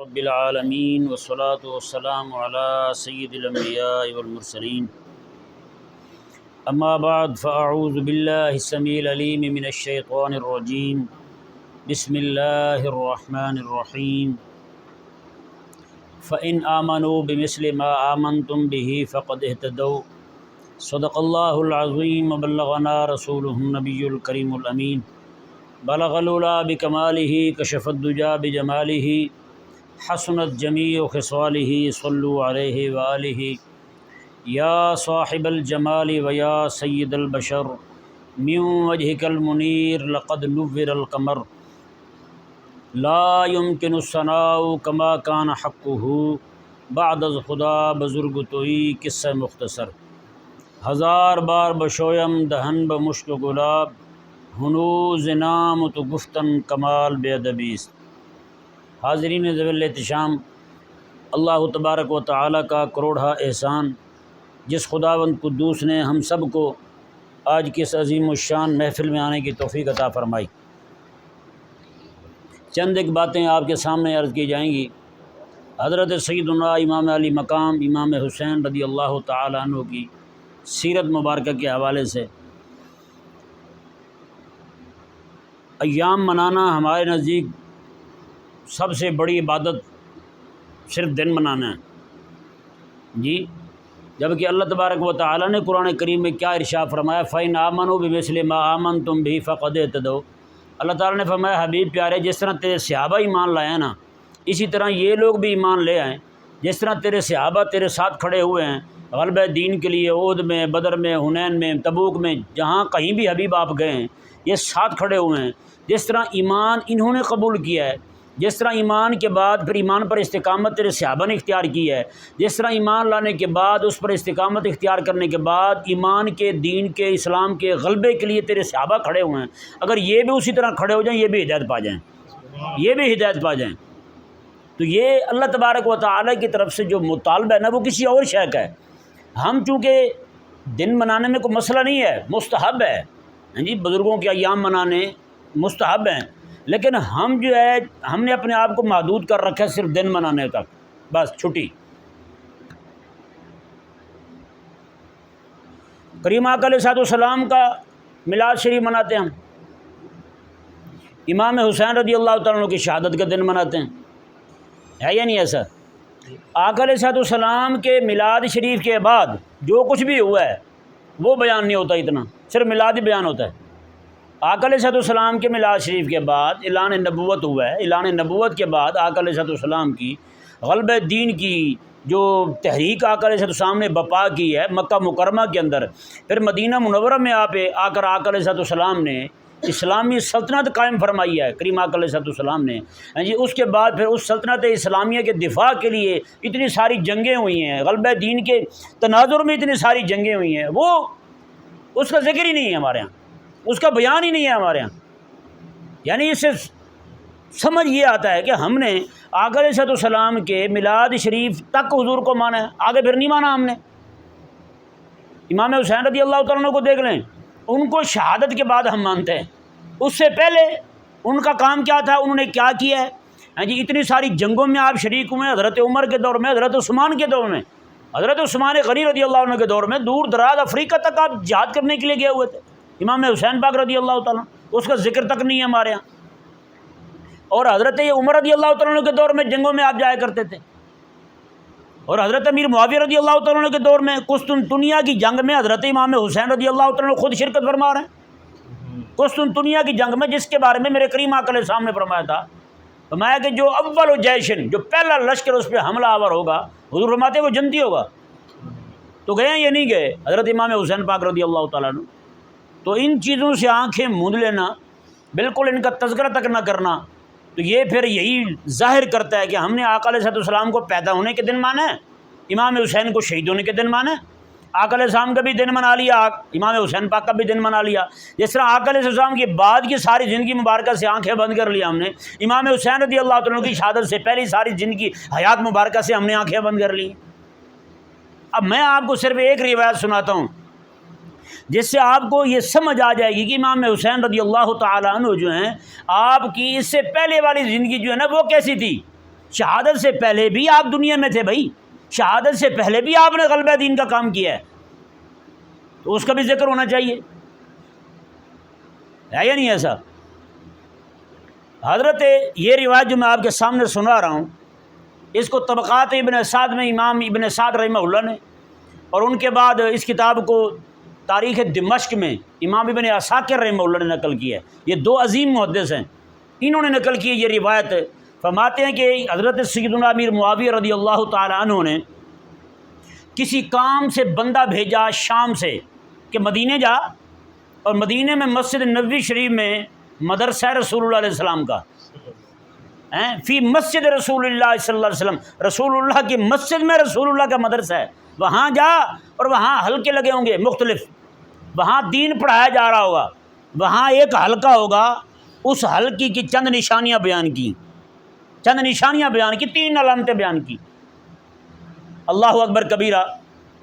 رب العالمین والصلاة والسلام علی سید الانبیاء والمرسلین اما بعد فاعوذ باللہ السمیع العلیم من الشیطان الرجیم بسم اللہ الرحمن الرحیم فإن آمنوا بمثل ما آمنتم به فقد اهتدوا صدق اللہ العظیم وبلغنا رسولہ النبی الکریم الامین بلغ العلا بکمالہ کشف الدجا بجمالہ حسنت جمیع خصالہ صلوا علیہ وآلہ یا صاحب الجمال ویا سید البشر من وجہک المنیر لقد نور القمر لا يمکن الثناء کما کان حقہ بعد از خدا بزرگ توئی قصہ مختصر ہزار بار بشویم دہن بمشک گلاب ہنوز نام تو گفتن کمال بے ادبیست۔ حاضرین ذوی الاحتشام، اللہ تبارک و تعالی کا کروڑہ احسان جس خداوند قدوس نے ہم سب کو آج کی اس عظیم الشان محفل میں آنے کی توفیق عطا فرمائی۔ چند ایک باتیں آپ کے سامنے عرض کی جائیں گی۔ حضرت سیدنا امام علی مقام امام حسین رضی اللہ تعالی عنہ کی سیرت مبارکہ کے حوالے سے ایام منانا ہمارے نزدیک سب سے بڑی عبادت صرف دن منانا ہے جی، جبکہ اللہ تبارک و تعالی نے قرآن کریم میں کیا ارشاد فرمایا، فَإِنْ آمَنُوا بِمِثْلِ مَا آمَنْتُمْ بِهِ فَقَدْ اهْتَدَوْا۔ اللہ تعالی نے فرمایا حبیب پیارے، جس طرح تیرے صحابہ ایمان لائے نا اسی طرح یہ لوگ بھی ایمان لے آئیں۔ جس طرح تیرے صحابہ تیرے ساتھ کھڑے ہوئے ہیں غلبہ دین کے لیے، احد میں، بدر میں، حنین میں، تبوک میں، جہاں کہیں بھی حبیب آپ گئے ہیں یہ ساتھ کھڑے ہوئے ہیں۔ جس طرح ایمان انہوں نے قبول کیا ہے، جس طرح ایمان کے بعد پھر ایمان پر استقامت تیرے صحابہ نے اختیار کی ہے، جس طرح ایمان لانے کے بعد اس پر استقامت اختیار کرنے کے بعد ایمان کے، دین کے، اسلام کے غلبے کے لیے تیرے صحابہ کھڑے ہوئے ہیں، اگر یہ بھی اسی طرح کھڑے ہو جائیں یہ بھی ہدایت پا جائیں، یہ بھی ہدایت پا جائیں۔ تو یہ اللہ تبارک و تعالی کی طرف سے جو مطالبہ ہے نا وہ کسی اور شے کا ہے۔ ہم چونکہ دن منانے میں کوئی مسئلہ نہیں ہے، مستحب ہے جی، بزرگوں کے ایام منانے مستحب ہیں، لیکن ہم جو ہے ہم نے اپنے آپ کو محدود کر رکھا ہے صرف دن منانے تک، بس چھٹی۔ کریم آقا علیہ السلام کا میلاد شریف مناتے ہیں ہم، امام حسین رضی اللہ تعالیٰ عنہ کی شہادت کا دن مناتے ہیں، ہے یا نہیں ایسا؟ آقا علیہ السلام کے میلاد شریف کے بعد جو کچھ بھی ہوا ہے وہ بیان نہیں ہوتا، اتنا صرف میلاد ہی بیان ہوتا ہے۔ آقا علیہ السلام کے میلاد شریف کے بعد اعلان نبوت ہوا ہے، اعلان نبوت کے بعد آقا علیہ السلام کی غلبہ دین کی جو تحریک آقا علیہ السلام نے بپا کی ہے مکہ مکرمہ کے اندر، پھر مدینہ منورہ میں آ کر آقا علیہ السلام نے اسلامی سلطنت قائم فرمائی ہے کریم آقا علیہ السلام نے جی۔ اس کے بعد پھر اس سلطنت اسلامیہ کے دفاع کے لیے اتنی ساری جنگیں ہوئی ہیں، غلبہ دین کے تناظر میں اتنی ساری جنگیں ہوئی ہیں، وہ اس کا ذکر ہی نہیں ہے ہمارے ہاں، اس کا بیان ہی نہیں ہے ہمارے ہاں۔ یعنی اس سے سمجھ یہ آتا ہے کہ ہم نے آقا علیہ السلام کے میلاد شریف تک حضور کو مانا ہے، آگے پھر نہیں مانا ہم نے۔ امام حسین رضی اللہ تعالیٰ عنہ کو دیکھ لیں، ان کو شہادت کے بعد ہم مانتے ہیں، اس سے پہلے ان کا کام کیا تھا، انہوں نے کیا کیا ہے جی۔ اتنی ساری جنگوں میں آپ شریک ہوئے ہیں، حضرت عمر کے دور میں، حضرت عثمان کے دور میں، حضرت عثمان غنی رضی اللہ عنہ کے دور میں دور دراز افریقہ تک آپ جہاد کرنے کے لیے گئے ہوئے تھے۔ امام حسین پاک رضی اللہ تعالیٰ اس کا ذکر تک نہیں ہے ہمارے یہاں، اور حضرت عمر رضی اللہ تعالیٰ عنہ کے دور میں جنگوں میں آپ جایا کرتے تھے، اور حضرت امیر معاویہ رضی اللہ تعالیٰ عنہ کے دور میں قسطنطنیہ کی جنگ میں حضرت امام حسین رضی اللہ تعالیٰ عنہ خود شرکت فرما رہے ہیں۔ قسطنطنیہ کی جنگ میں جس کے بارے میں میرے کریم آقا علیہ السلام نے فرمایا تھا، فرمایا کہ جو اول جیشن، جو پہلا لشکر اس پہ حملہ آور ہوگا، حضور فرماتے وہ جنتی ہوگا۔ تو گئے یہ نہیں گئے حضرت امام حسین پاک رضی اللہ تعالیٰ عنہ۔ تو ان چیزوں سے آنکھیں موند لینا، بالکل ان کا تذکرہ تک نہ کرنا، تو یہ پھر یہی ظاہر کرتا ہے کہ ہم نے آقا علیہ السلام کو پیدا ہونے کے دن مانا ہے، امام حسین کو شہید ہونے کے دن مانا ہے۔ آقا علیہ السلام کا بھی دن منا لیا، امام حسین پاک کا بھی دن منا لیا۔ جس طرح آقا علیہ السلام کی بعد کی ساری زندگی مبارکہ سے آنکھیں بند کر لیا ہم نے، امام حسین رضی اللہ عنہ کی شہادت سے پہلی ساری زندگی حیات مبارکہ سے ہم نے آنکھیں بند کر لی۔ اب میں آپ کو صرف ایک روایت سناتا ہوں جس سے آپ کو یہ سمجھ آ جائے گی کہ امام حسین رضی اللہ تعالیٰ عنہ جو ہیں آپ کی اس سے پہلے والی زندگی جو ہے نا وہ کیسی تھی۔ شہادت سے پہلے بھی آپ دنیا میں تھے بھائی، شہادت سے پہلے بھی آپ نے غلبہ دین کا کام کیا ہے، تو اس کا بھی ذکر ہونا چاہیے، ہے یا نہیں ایسا؟ حضرت یہ روایت جو میں آپ کے سامنے سنا رہا ہوں، اس کو طبقات ابن سعد میں امام ابن سعد رحمہ اللہ نے، اور ان کے بعد اس کتاب کو تاریخ دمشق میں امام ابن عساکر رحمہ اللہ نے نقل کیا ہے۔ یہ دو عظیم محدث ہیں، انہوں نے نقل کی یہ روایت۔ فرماتے ہیں کہ حضرت سیدنا امیر معاویہ رضی اللہ تعالی عنہ نے کسی کام سے بندہ بھیجا شام سے کہ مدینے جا، اور مدینے میں مسجد نبوی شریف میں مدرسہ رسول اللہ علیہ السلام کا، فی مسجد رسول اللہ صلی اللہ علیہ وسلم، رسول اللہ کی مسجد میں رسول اللہ کا مدرسہ ہے، وہاں جا، اور وہاں حلقے لگے ہوں گے مختلف، وہاں دین پڑھایا جا رہا ہوگا، وہاں ایک حلقہ ہوگا، اس حلقے کی چند نشانیاں بیان کی، چند نشانیاں بیان کی، 3 علامتیں بیان کی۔ اللہ اکبر کبیرہ۔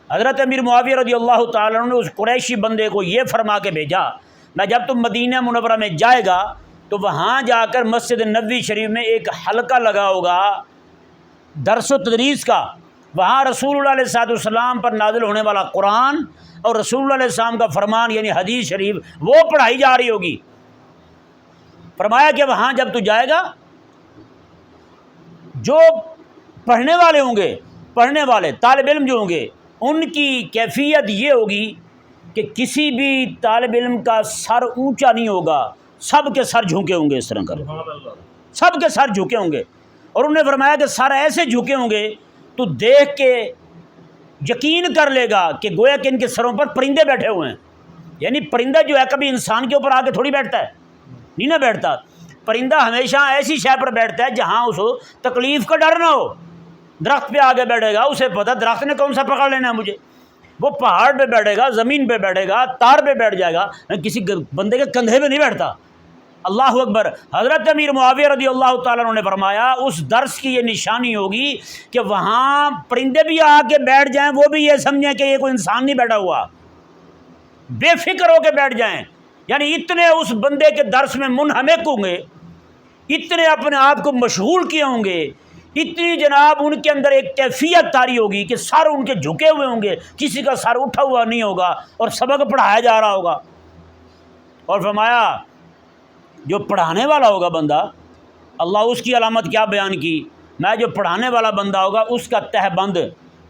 حضرت امیر معاویہ رضی اللہ تعالیٰ عنہ نے اس قریشی بندے کو یہ فرما کے بھیجا، میں جب تم مدینہ منورہ میں جائے گا تو وہاں جا کر مسجد نبوی شریف میں ایک حلقہ لگا ہوگا درس و تدریس کا، وہاں رسول اللہ علیہ السلام پر نازل ہونے والا قرآن اور رسول اللہ علیہ السلام کا فرمان یعنی حدیث شریف وہ پڑھائی جا رہی ہوگی۔ فرمایا کہ وہاں جب تو جائے گا، جو پڑھنے والے ہوں گے، پڑھنے والے طالب علم جو ہوں گے، ان کی کیفیت یہ ہوگی کہ کسی بھی طالب علم کا سر اونچا نہیں ہوگا، سب کے سر جھکے ہوں گے، اس طرح کر سب کے سر جھکے ہوں گے۔ اور انہوں نے فرمایا کہ سر ایسے جھکے ہوں گے تو دیکھ کے یقین کر لے گا کہ گویا کہ ان کے سروں پر پرندے بیٹھے ہوئے ہیں، یعنی پرندہ جو ہے کبھی انسان کے اوپر آ کے تھوڑی بیٹھتا ہے، نہیں نہ بیٹھتا، پرندہ ہمیشہ ایسی شے پر بیٹھتا ہے جہاں اس کو تکلیف کا ڈر نہ ہو۔ درخت پہ آگے بیٹھے گا، اسے پتہ درخت نے کون سا پکڑ لینا ہے مجھے، وہ پہاڑ پہ بیٹھے گا، زمین پہ بیٹھے گا، تار پہ بیٹھ جائے گا، کسی بندے کے کندھے پہ نہیں بیٹھتا۔ اللہ اکبر۔ حضرت امیر معاویہ رضی اللہ تعالیٰ عنہ نے فرمایا اس درس کی یہ نشانی ہوگی کہ وہاں پرندے بھی آ کے بیٹھ جائیں، وہ بھی یہ سمجھیں کہ یہ کوئی انسان نہیں بیٹھا ہوا، بے فکر ہو کے بیٹھ جائیں، یعنی اتنے اس بندے کے درس میں منہمک ہوں گے، اتنے اپنے آپ کو مشغول کیے ہوں گے، اتنی جناب ان کے اندر ایک کیفیت طاری ہوگی کہ سر ان کے جھکے ہوئے ہوں گے، کسی کا سر اٹھا ہوا نہیں ہوگا، اور سبق پڑھایا جا رہا ہوگا۔ اور فرمایا جو پڑھانے والا ہوگا بندہ، اللہ اس کی علامت کیا بیان کی، میں جو پڑھانے والا بندہ ہوگا اس کا تہ بند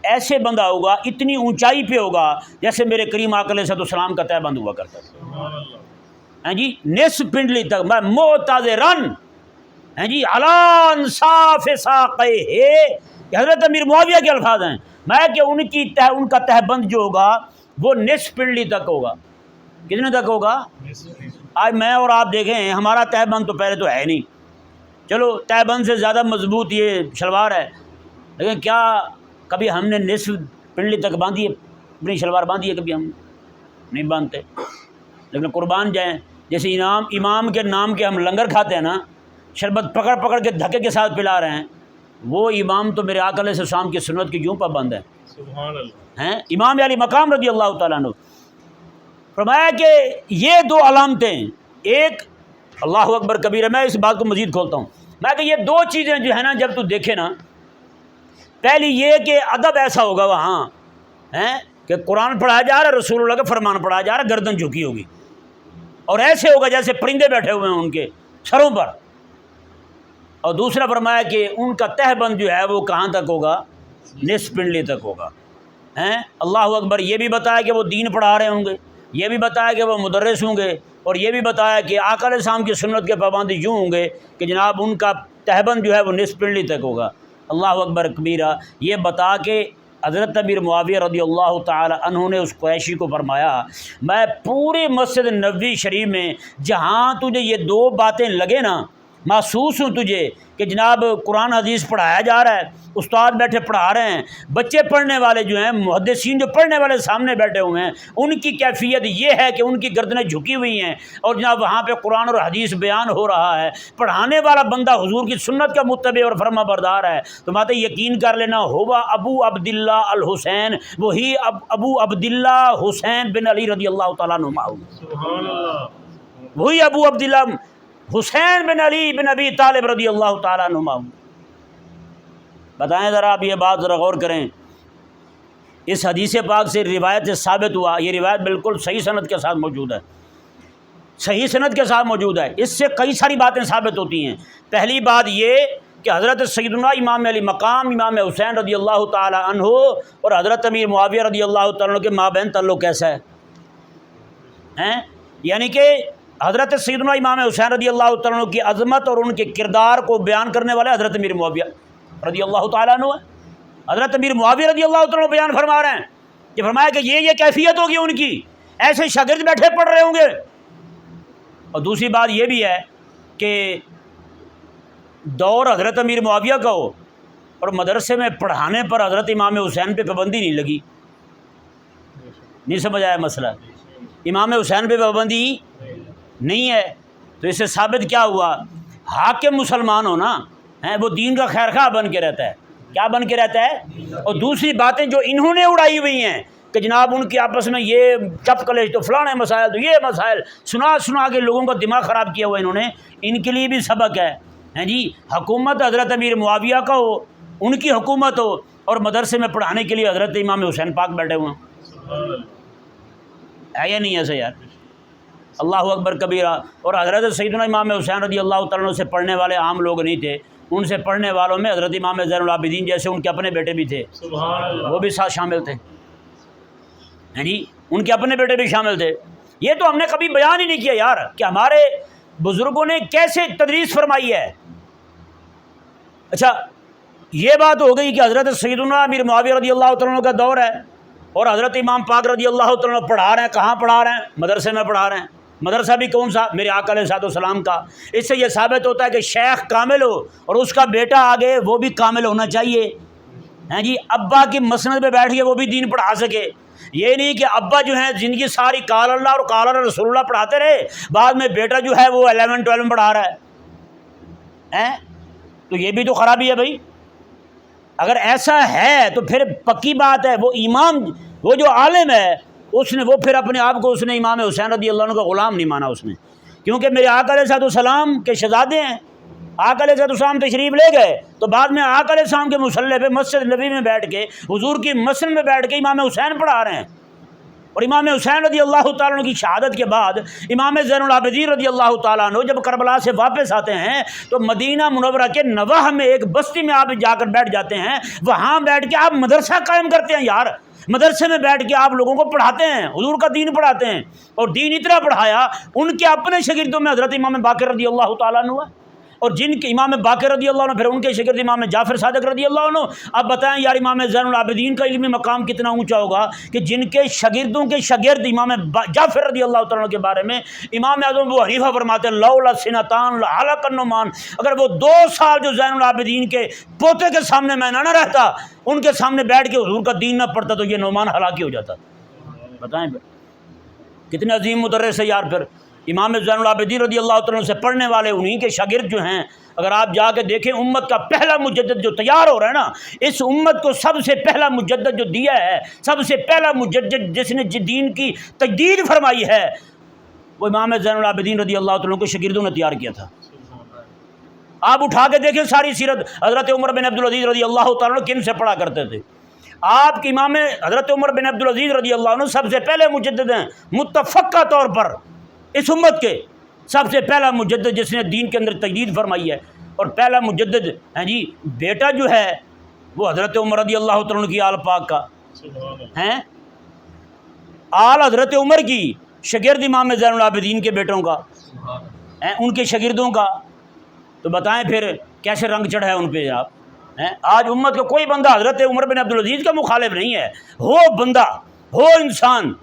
ایسے بندہ ہوگا، اتنی اونچائی پہ ہوگا جیسے میرے کریم آقا علیہ السلام کا تہ بند ہوا کرتا تھا، جی نصف پنڈلی تک، میں معتذرن، جی علان صاف ساقے ہے، حضرت امیر معاویہ کے الفاظ ہیں، میں کہ ان کا تہ بند جو ہوگا وہ نصف پنڈلی تک ہوگا۔ کتنے تک ہوگا؟ آج میں اور آپ دیکھیں ہمارا تہ بند تو پہلے تو ہے نہیں، چلو تہ بند سے زیادہ مضبوط یہ شلوار ہے، لیکن کیا کبھی ہم نے نصف پنڈلی تک باندھی ہے اپنی شلوار باندھی ہے؟ کبھی ہم نہیں باندھتے، لیکن قربان جائیں جیسے امام کے نام کے ہم لنگر کھاتے ہیں نا، شربت پکڑ پکڑ کے دھکے کے ساتھ پلا رہے ہیں، وہ امام تو میرے آقا علیہ السلام کی سنت کی یوں پابند ہے، سبحان اللہ، ہیں امام علی مقام رضی اللہ تعالیٰ عنہ۔ فرمایا کہ یہ 2 علامتیں، ایک اللہ اکبر کبیرہ، میں اس بات کو مزید کھولتا ہوں، میں کہ یہ 2 چیزیں جو ہے نا جب تو دیکھے نا، پہلی یہ کہ ادب ایسا ہوگا وہاں کہ قرآن پڑھایا جا رہا ہے، رسول اللہ کا فرمان پڑھایا جا رہا ہے، گردن جھکی ہوگی، اور ایسے ہوگا جیسے پرندے بیٹھے ہوئے ہیں ان کے سروں پر۔ اور دوسرا فرمایا کہ ان کا تہ بند جو ہے وہ کہاں تک ہوگا؟ نصف پنڈلی تک ہوگا۔ اللہ اکبر۔ یہ بھی بتایا کہ وہ دین پڑھا رہے ہوں گے، یہ بھی بتایا کہ وہ مدرس ہوں گے، اور یہ بھی بتایا کہ آقا علیہ السلام کی سنت کے پابندی یوں ہوں گے کہ جناب ان کا تہ بند جو ہے وہ نصف پنڈلی تک ہوگا۔ اللہ اکبر کبیرہ۔ یہ بتا کے حضرت امیر معاویہ رضی اللہ تعالی عنہ نے اس قریشی کو فرمایا، میں پورے مسجد نبوی شریف میں جہاں تجھے یہ 2 باتیں لگے نا، محسوس ہوں تجھے کہ جناب قرآن حدیث پڑھایا جا رہا ہے، استاد بیٹھے پڑھا رہے ہیں، بچے پڑھنے والے جو ہیں، محدثین جو پڑھنے والے سامنے بیٹھے ہوئے ہیں، ان کی کیفیت یہ ہے کہ ان کی گردنیں جھکی ہوئی ہیں، اور جناب وہاں پہ قرآن اور حدیث بیان ہو رہا ہے، پڑھانے والا بندہ حضور کی سنت کا متبع اور فرما بردار ہے، تو ماتے یقین کر لینا ہوا ابو عبداللہ الحسین، وہی ابو عبداللہ حسین بن علی رضی اللہ تعالیٰ عنہ، سبحان اللہ، وہی ابو عبداللہ حسین بن علی بن ابی طالب رضی اللہ تعالیٰ عنہ۔ بتائیں ذرا آپ یہ بات ذرا غور کریں. اس حدیث پاک سے روایت سے ثابت ہوا، یہ روایت بالکل صحیح سند کے ساتھ موجود ہے، صحیح سند کے ساتھ موجود ہے. اس سے کئی ساری باتیں ثابت ہوتی ہیں. پہلی بات یہ کہ حضرت سیدنا امام علی مقام امام حسین رضی اللہ تعالی عنہ اور حضرت امیر معاویہ رضی اللہ تعالیٰ عنہ کے مابین تعلق کیسا ہے؟ یعنی کہ حضرت سیدنا امام حسین رضی اللہ تعالیٰ عنہ کی عظمت اور ان کے کردار کو بیان کرنے والے حضرت امیر معاویہ رضی اللہ تعالیٰ عنہ ہے. حضرت امیر معاویہ رضی اللہ تعالیٰ عنہ بیان فرما رہے ہیں کہ فرمایا کہ یہ کیفیت ہوگی ان کی، ایسے شاگرد بیٹھے پڑھ رہے ہوں گے. اور دوسری بات یہ بھی ہے کہ دور حضرت امیر معاویہ کا ہو اور مدرسے میں پڑھانے پر حضرت امام حسین پہ پابندی نہیں لگی. نہیں سمجھ آیا مسئلہ؟ امام حسین پہ پابندی نہیں ہے تو اس سے ثابت کیا ہوا؟ حاکم مسلمان ہونا ہے وہ دین کا خیر خواہ بن کے رہتا ہے. کیا بن کے رہتا ہے؟ اور دوسری باتیں جو انہوں نے اڑائی ہوئی ہیں کہ جناب ان کے آپس میں یہ چپ کلیش تو فلاں مسائل تو یہ مسائل سنا کے لوگوں کا دماغ خراب کیا ہوا انہوں نے، ان کے لیے بھی سبق ہے. جی حکومت حضرت امیر معاویہ کا ہو، ان کی حکومت ہو، اور مدرسے میں پڑھانے کے لیے حضرت امام حسین پاک بیٹھے ہوئے ہیں. ہے یا نہیں ایسا یار؟ اللہ اکبر کبیرہ. اور حضرت سیدنا امام حسین رضی اللہ تعالیٰ عنہ سے پڑھنے والے عام لوگ نہیں تھے، ان سے پڑھنے والوں میں حضرت امام زین العابدین جیسے ان کے اپنے بیٹے بھی تھے، وہ بھی ساتھ شامل تھے. جی ان کے اپنے بیٹے بھی شامل تھے. یہ تو ہم نے کبھی بیان ہی نہیں کیا یار کہ ہمارے بزرگوں نے کیسے تدریس فرمائی ہے. اچھا یہ بات ہو گئی کہ حضرت سیدنا امیر معاویہ رضی اللہ تعالیٰ عنہ کا دور ہے اور حضرت امام پاک رضی اللہ تعالیٰ عنہ پڑھا رہے ہیں. کہاں پڑھا رہے ہیں؟ مدرسے میں پڑھا رہے ہیں. مدرسہ بھی کون سا؟ میرے آقا علیہ الصلوۃ والسلام کا. اس سے یہ ثابت ہوتا ہے کہ شیخ کامل ہو اور اس کا بیٹا آگے وہ بھی کامل ہونا چاہیے. ہیں جی ابا کی مسند پہ بیٹھ کے وہ بھی دین پڑھا سکے. یہ نہیں کہ ابا جو ہیں زندگی ساری قال اللہ اور قال رسول اللہ پڑھاتے رہے، بعد میں بیٹا جو ہے وہ 11 میں پڑھا رہا ہے. تو یہ بھی تو خرابی ہے بھائی. اگر ایسا ہے تو پھر پکی بات ہے وہ امام، وہ جو عالم ہے اس نے وہ پھر اپنے آپ کو اس نے امام حسین رضی اللہ عنہ کا غلام نہیں مانا اس نے، کیونکہ میرے آقا علیہ السلام کے شہزادے ہیں. آقا علیہ السلام تشریف لے گئے تو بعد میں آقا علیہ السلام کے مصلی پہ مسجد نبی میں بیٹھ کے حضور کی مسجد میں بیٹھ کے امام حسین پڑھا رہے ہیں. اور امام حسین رضی اللہ تعالیٰ عنہ کی شہادت کے بعد امام زین العابدین رضی اللہ تعالیٰ عنہ جب کربلا سے واپس آتے ہیں تو مدینہ منورہ کے نواح میں ایک بستی میں آپ جا کر بیٹھ جاتے ہیں. وہاں بیٹھ کے آپ مدرسہ قائم کرتے ہیں یار. مدرسے میں بیٹھ کے آپ لوگوں کو پڑھاتے ہیں، حضور کا دین پڑھاتے ہیں. اور دین اتنا پڑھایا ان کے اپنے شاگردوں میں حضرت امام باقر رضی اللہ تعالیٰ عنہ ہے، اور جن کے امام باقر رضی اللہ عنہ پھر ان کے شاگرد امام جعفر صادق رضی اللہ عنہ. اب بتائیں یار امام زین العابدین کا علمی مقام کتنا اونچا ہوگا کہ جن کے شاگردوں کے شاگرد امام جعفر رضی اللہ تعالیٰ عنہ کے بارے میں امام اعظم ابو حنیفہ فرماتے ہیں لولا سنتان لہلک النعمان، اگر وہ 2 سال جو زین العابدین کے پوتے کے سامنے میں نہ رہتا، ان کے سامنے بیٹھ کے حضور کا دین نہ پڑھتا تو یہ نعمان ہلاکی ہو جاتا. بتائیں کتنے عظیم مدرس ہے یار. پھر امام زین العابدین رضی اللہ تعالیٰ عنہ سے پڑھنے والے انہی کے شاگرد جو ہیں، اگر آپ جا کے دیکھیں امت کا پہلا مجدد جو تیار ہو رہا ہے نا، اس امت کو سب سے پہلا مجدد جو دیا ہے، سب سے پہلا مجدد جس نے دین کی تجدید فرمائی ہے، وہ امام زین العابدین رضی اللہ تعالیٰ عنہ کو شاگردوں نے تیار کیا تھا. آپ اٹھا کے دیکھیں ساری سیرت. حضرت عمر بن عبدالعزیز رضی اللہ تعالیٰ عنہ کن سے پڑھا کرتے تھے؟ آپ کے امام حضرت عمر بن عبدالعزیز رضی اللہ عنہ سب سے پہلے مجدد ہیں متفقہ طور پر. اس امت کے سب سے پہلا مجدد جس نے دین کے اندر تجدید فرمائی ہے. اور پہلا مجدد ہیں جی بیٹا جو ہے وہ حضرت عمر رضی اللہ تعالیٰ عنہ کی آل پاک کا ہیں، آل حضرت عمر کی شاگرد امام زین العابدین کے بیٹوں کا ہیں، ان کے شاگردوں کا. تو بتائیں پھر کیسے رنگ چڑھا ہے ان پہ آپ ہیں. آج امت کا کوئی بندہ حضرت عمر بن عبدالعزیز کا مخالف نہیں ہے. ہو بندہ ہو انسان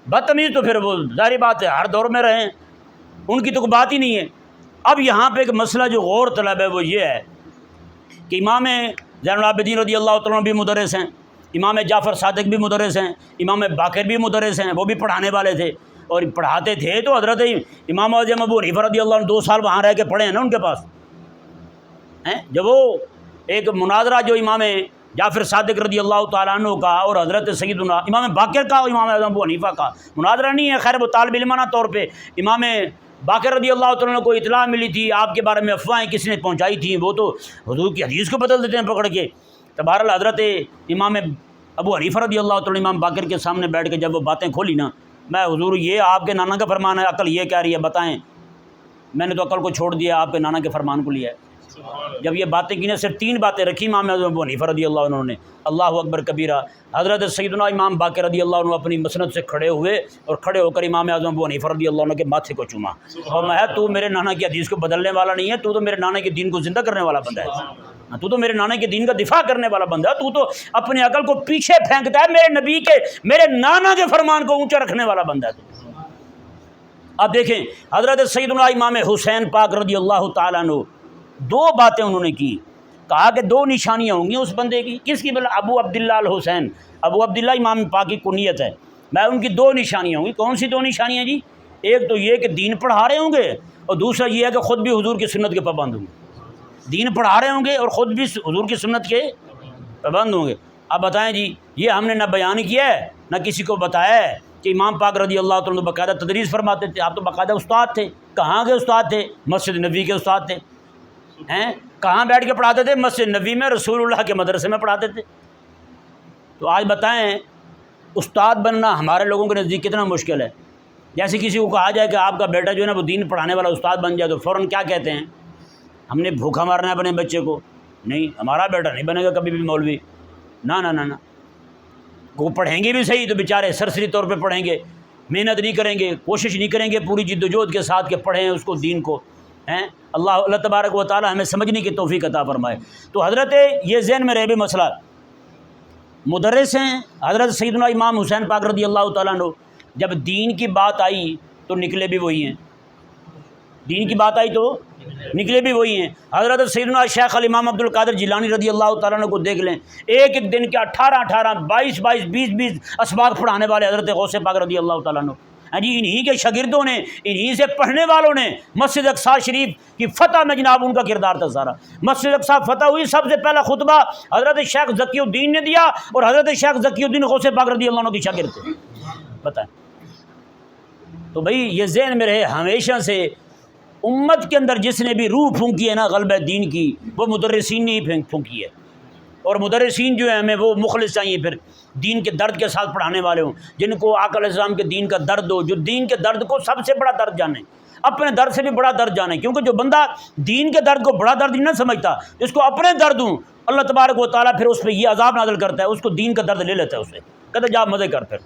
بدتمیز تو پھر وہ ظاہری بات ہے ہر دور میں رہیں، ان کی تو کوئی بات ہی نہیں ہے. اب یہاں پہ ایک مسئلہ جو غور طلب ہے وہ یہ ہے کہ امام زین العابدین رضی اللہ تعالیٰ عنہ بھی مدرس ہیں، امام جعفر صادق بھی مدرس ہیں، امام باقر بھی مدرس ہیں، وہ بھی پڑھانے والے تھے اور پڑھاتے تھے. تو حضرت امام اعظم ابو حنیفہ رضی اللہ عنہ 2 سال وہاں رہ کے پڑھے ہیں نا ان کے پاس ہیں. جب وہ ایک مناظرہ جو امام جعفر صادق رضی اللہ تعالیٰ عنہ کا اور حضرت سیدنا امام باقر کا اور امام اعظم ابو حنیفہ کا مناظرہ نہیں ہے، خیر وہ طالب علمانہ طور پہ امام باقر رضی اللہ تعالیٰ عنہ کو اطلاع ملی تھی، آپ کے بارے میں افواہیں کس نے پہنچائی تھیں، وہ تو حضور کی حدیث کو بدل دیتے ہیں پکڑ کے. تو بہرحال حضرت امام ابو حنیفہ رضی اللہ تعالیٰ امام باقر کے سامنے بیٹھ کے جب وہ باتیں کھولی نا، میں حضور یہ آپ کے نانا کا فرمان ہے، عقل یہ کہہ رہی ہے، بتائیں، میں نے تو عقل کو چھوڑ دیا، آپ کے نانا کے فرمان کو لیا ہے۔ جب یہ باتیں کی نا، صرف 3 باتیں رکھی امام ابو حنیفہ رضی اللہ عنہ نے، اللہ اکبر کبیرہ، حضرت سیدنا امام باقر رضی اللہ عنہ اپنی مسند سے کھڑے ہوئے اور کھڑے ہو کر امام اعظم ابو حنیفہ رضی اللہ عنہ کے ماتھے کو چوما، اور میں تو میرے نانا کی حدیث کو بدلنے والا نہیں ہے، تو میرے نانا کے دین کو زندہ کرنے والا بندہ ہے، تو میرے نانا کے دین کا دفاع کرنے والا بندہ ہے، تو اپنے عقل کو پیچھے پھینکتا ہے، میرے نبی کے، میرے نانا کے فرمان کو اونچا رکھنے والا بندہ ہے۔ اب دیکھیں حضرت سیدنا امام حسین پاک رضی اللہ تعالیٰ عنہ 2 باتیں انہوں نے کی، کہا کہ 2 نشانیاں ہوں گی اس بندے کی، کس کی؟ بلا ابو عبداللہ الحسین، ابو عبداللہ امام پاک کی کنیت ہے، میں ان کی 2 نشانیاں ہوں گی۔ کون سی 2 نشانیاں جی؟ ایک تو یہ کہ دین پڑھا رہے ہوں گے، اور دوسرا یہ ہے کہ خود بھی حضور کی سنت کے پابند ہوں گے۔ دین پڑھا رہے ہوں گے اور خود بھی حضور کی سنت کے پابند ہوں گے۔ اب بتائیں جی، یہ ہم نے نہ بیان کیا ہے نہ کسی کو بتایا ہے کہ امام پاک رضی اللہ تعالیٰ باقاعدہ تدریس فرماتے تھے، آپ تو باقاعدہ استاد تھے۔ کہاں کے استاد تھے؟ مسجد نبوی کے استاد تھے، ہیں؟ کہاں بیٹھ کے پڑھاتے تھے؟ مسجد نبوی میں، رسول اللہ کے مدرسے میں پڑھاتے تھے۔ تو آج بتائیں استاد بننا ہمارے لوگوں کے نزدیک کتنا مشکل ہے۔ جیسے کسی کو کہا جائے کہ آپ کا بیٹا جو ہے نا وہ دین پڑھانے والا استاد بن جائے، تو فوراً کیا کہتے ہیں؟ ہم نے بھوکا مارنا ہے اپنے بچے کو؟ نہیں، ہمارا بیٹا نہیں بنے گا کبھی بھی مولوی، نہ۔ وہ پڑھیں گے بھی صحیح تو بیچارے سرسری طور پہ پڑھیں گے، محنت نہیں کریں گے، کوشش نہیں کریں گے پوری جد و جہد کے ساتھ کہ پڑھیں اس کو، دین کو، ہیں؟ اللہ تبارک و تعالی ہمیں سمجھنے کی توفیق عطا فرمائے۔ تو حضرت یہ ذہن میں رہے بھی مسئلہ، مدرس ہیں حضرت سیدنا امام حسین پاک رضی اللہ تعالیٰ عنہ، جب دین کی بات آئی تو نکلے بھی وہی ہیں، دین کی بات آئی تو نکلے بھی وہی ہیں۔ حضرت سیدنا شیخ الامام عبد القادر جیلانی رضی اللہ تعالیٰ عنہ کو دیکھ لیں، ایک دن کے 18 22 20 اسباق پڑھانے والے حضرت غوث پاک رضی اللہ تعالیٰ عنہ، ہاں جی، انہی کے شاگردوں نے، انہی سے پڑھنے والوں نے مسجد اقصی شریف کی فتح میں جناب ان کا کردار تھا سارا۔ مسجد اقصی فتح ہوئی، سب سے پہلا خطبہ حضرت شیخ ذکی الدین نے دیا، اور حضرت شیخ ذکی الدین غوث پاک رضی اللہ عنہ کی شاگرد تھے، بتائیں۔ تو بھئی یہ ذہن میں رہے، ہمیشہ سے امت کے اندر جس نے بھی روح پھونکی ہے نا غلبہ دین کی، وہ مدرسین نے ہی پھونکی ہے، اور مدرسین جو ہیں ہمیں وہ مخلص چاہیے، پھر دین کے درد کے ساتھ پڑھانے والے ہوں، جن کو آقا علیہ السلام کے دین کا درد ہو، جو دین کے درد کو سب سے بڑا درد جانیں، اپنے درد سے بھی بڑا درد جانیں، کیونکہ جو بندہ دین کے درد کو بڑا درد نہیں سمجھتا، اس کو اپنے درد ہوں، اللہ تبارک و تعالیٰ پھر اس پہ یہ عذاب نازل کرتا ہے، اس کو دین کا درد لے لیتا ہے، اسے کہتا ہے جا مزے کر پھر،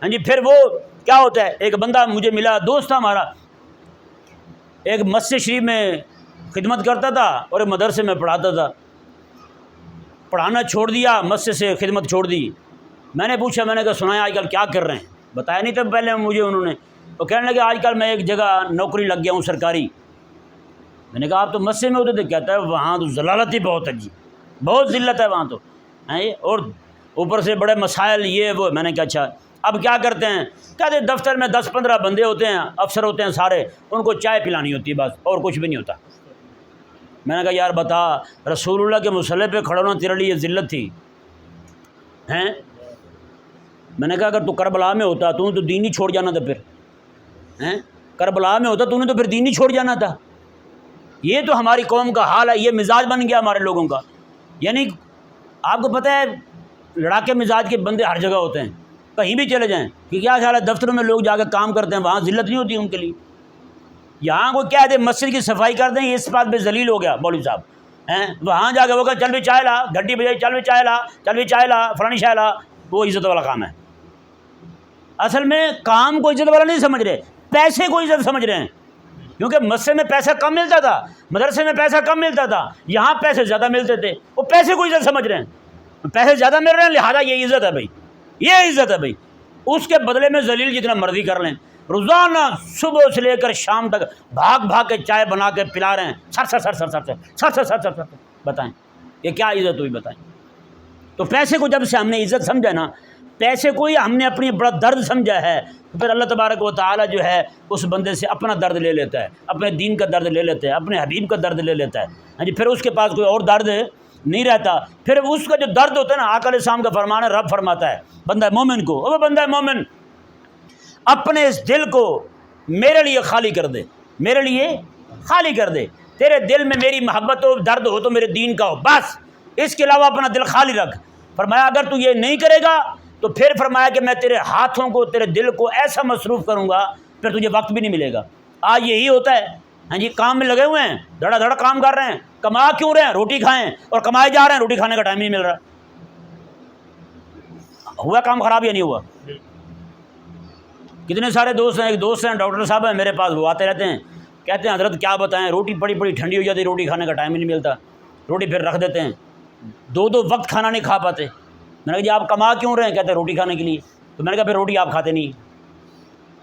ہاں جی۔ پھر وہ کیا ہوتا ہے، ایک بندہ مجھے ملا، دوست تھا ہمارا، ایک مسجد شریف میں خدمت کرتا تھا اور ایک مدرسے میں پڑھاتا تھا، پڑھانا چھوڑ دیا، مسجد سے خدمت چھوڑ دی۔ میں نے پوچھا، میں نے کہا سنایا آج کل کیا کر رہے ہیں؟ بتایا نہیں تھا پہلے مجھے انہوں نے، وہ کہنے لگے آج کل میں ایک جگہ نوکری لگ گیا ہوں سرکاری۔ میں نے کہا آپ تو مسجد میں ہوتے تھے؟ کہتا ہے وہاں تو ضلالت ہی بہت ہے جی، بہت ذلت ہے وہاں تو، اور اوپر سے بڑے مسائل یہ وہ۔ میں نے کہا اچھا اب کیا کرتے ہیں؟ کہتے ہیں دفتر میں 10-15 بندے ہوتے ہیں، افسر ہوتے ہیں سارے، ان کو چائے پلانی ہوتی ہے بس، اور کچھ بھی نہیں ہوتا۔ میں نے کہا یار بتا، رسول اللہ کے مصلی پہ کھڑا ہونا تیرے لیے ذلت تھی ہیں؟ میں نے کہا اگر تو کربلا میں ہوتا تو نے تو دین ہی چھوڑ جانا تھا، پھر ہیں کربلا میں ہوتا تو نے تو پھر دین ہی چھوڑ جانا تھا۔ یہ تو ہماری قوم کا حال ہے، یہ مزاج بن گیا ہمارے لوگوں کا۔ یعنی آپ کو پتہ ہے لڑاکے مزاج کے بندے ہر جگہ ہوتے ہیں، کہیں بھی چلے جائیں، کہ کیا خیال ہے دفتروں میں لوگ جا کے کام کرتے ہیں، وہاں ذلت نہیں ہوتی ان کے لیے؟ یہاں کو کیا ہے مسجد کی صفائی کر دیں، اس بات پہ ذلیل ہو گیا مولوی صاحب ہیں، وہاں جا کے وہ کہ چل بھی چائے لا، گھنٹی بجائی چل بھی چائے لا، چل بھی چائے لا، فلانی چائے لا، وہ عزت والا کام ہے۔ اصل میں کام کو عزت والا نہیں سمجھ رہے، پیسے کو عزت سمجھ رہے ہیں، کیونکہ مسجد میں پیسہ کم ملتا تھا، مدرسے میں پیسہ کم ملتا تھا، یہاں پیسے زیادہ ملتے تھے، وہ پیسے کو عزت سمجھ رہے ہیں، پیسے زیادہ مل رہے ہیں لہٰذا یہ عزت ہے بھائی، یہ عزت ہے بھائی، اس کے بدلے میں ذلیل جتنا مرضی کر لیں۔ روزانہ صبح سے لے کر شام تک بھاگ بھاگ کے چائے بنا کے پلا رہے ہیں، سر سر سر سر سر سر سر سر سر سر، بتائیں یہ کیا عزت ہوئی؟ بتائیں۔ تو پیسے کو جب سے ہم نے عزت سمجھا نا، پیسے کو ہی ہم نے اپنی بڑا درد سمجھا ہے، تو پھر اللہ تبارک و تعالیٰ جو ہے اس بندے سے اپنا درد لے لیتا ہے، اپنے دین کا درد لے لیتا ہے، اپنے حبیب کا درد لے لیتا ہے، ہاں جی۔ پھر اس کے پاس کوئی اور درد نہیں رہتا، پھر اس کا جو درد ہوتا ہے نا، آقا علیہ السلام کا فرمان ہے، رب فرماتا ہے بندہ مومن کو، او بندہ مومن اپنے اس دل کو میرے لیے خالی کر دے، میرے لیے خالی کر دے، تیرے دل میں میری محبت ہو، درد ہو تو میرے دین کا ہو، بس اس کے علاوہ اپنا دل خالی رکھ۔ فرمایا اگر تو یہ نہیں کرے گا تو پھر فرمایا کہ میں تیرے ہاتھوں کو تیرے دل کو ایسا مصروف کروں گا پھر تجھے وقت بھی نہیں ملے گا۔ آج یہی ہوتا ہے، ہاں جی، کام میں لگے ہوئے ہیں، دھڑا دھڑا کام کر رہے ہیں، کما کیوں رہے ہیں؟ روٹی کھائیں، اور کمائے جا رہے ہیں، روٹی کھانے کا ٹائم نہیں مل رہا۔ ہوا کام خراب یا نہیں ہوا؟ کتنے سارے دوست ہیں، ایک دوست ہیں ڈاکٹر صاحب ہیں میرے پاس، وہ آتے رہتے ہیں، کہتے ہیں حضرت کیا بتائیں، روٹی بڑی بڑی ٹھنڈی ہو جاتی، روٹی کھانے کا ٹائم ہی نہیں ملتا، روٹی پھر رکھ دیتے ہیں، دو وقت کھانا نہیں کھا پاتے۔ میں نے کہا جی آپ کما کیوں رہے ہیں؟ کہتے ہیں روٹی کھانے کے لیے۔ تو میں نے کہا پھر روٹی آپ کھاتے نہیں،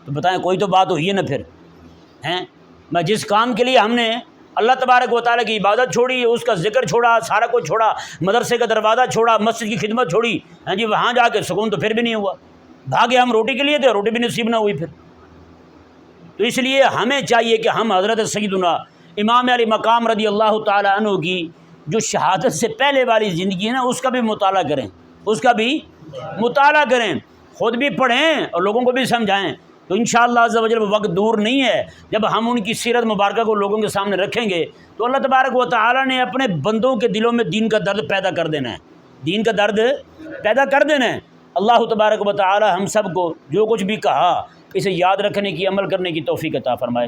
تو بتائیں کوئی تو بات ہوئی ہے نا پھر ہیں۔ میں جس کام کے لیے ہم نے اللہ تبارک و تعالیٰ کی عبادت چھوڑی، اس کا ذکر چھوڑا، سارا کچھ چھوڑا، مدرسے کا دروازہ چھوڑا، مسجد کی خدمت چھوڑی، ہاں جی، وہاں جا کے سکون تو پھر بھی نہیں ہوا۔ بھاگے ہم روٹی کے لیے تھے، روٹی بھی نصیب نہ ہوئی پھر۔ تو اس لیے ہمیں چاہیے کہ ہم حضرت سیدنا امام علی مقام رضی اللہ تعالیٰ عنہ کی جو شہادت سے پہلے والی زندگی ہے نا، اس کا بھی مطالعہ کریں، اس کا بھی مطالعہ کریں، خود بھی پڑھیں اور لوگوں کو بھی سمجھائیں۔ تو انشاءاللہ عز و جل وہ وقت دور نہیں ہے جب ہم ان کی سیرت مبارکہ کو لوگوں کے سامنے رکھیں گے تو اللہ تبارک و تعالیٰ نے اپنے بندوں کے دلوں میں دین کا درد پیدا کر دینا ہے، دین کا درد پیدا کر دینا ہے۔ اللہ تبارک و تعالیٰ ہم سب کو جو کچھ بھی کہا اسے یاد رکھنے کی، عمل کرنے کی توفیق عطا فرمائے۔